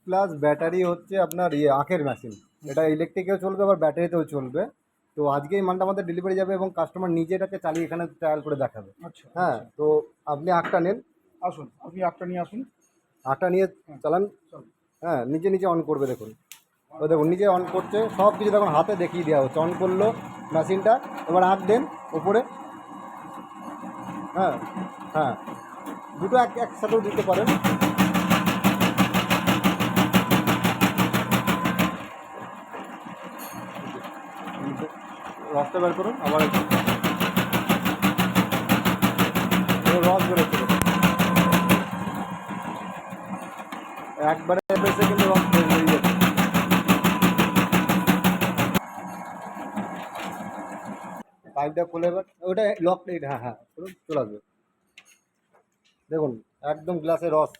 Plus battery হচ্ছে আপনার আখের মেশিন। এটা ইলেকট্রিকেও চলবে আবার ব্যাটারিতেও চলবে। তো আজকে এই মালটা আমাদের ডেলিভারি যাবে এবং কাস্টমার নিজে এটাকে চালিয়ে এখানে ট্রায়াল করে দেখাবে। আচ্ছা হ্যাঁ, তো আপনি আখটা নেন, আসুন, আপনি আটটা নিয়ে আসুন। আখটা নিয়ে চালান। চলুন। হ্যাঁ, নিজে নিজে অন করবে, দেখুন ও দেখুন নিজে অন করছে, সব কিছু দেখুন হাতে দেখিয়ে দেওয়া হচ্ছে। অন করলো মেশিনটা, এবার আখ দেন ওপরে। হ্যাঁ হ্যাঁ, দুটো একসাথেও দিতে পারেন। রসটা বের করুন আবার একটু, রস বেরোচ্ছে দেখুন। একবারে বেশি কিন্তু রস বেরিয়ে যাচ্ছে। পাইপটা খুলে এবার ওটা লক নেই, হ্যাঁ হ্যাঁ করুন, চলে আসবে। দেখুন একদম গ্লাসে রস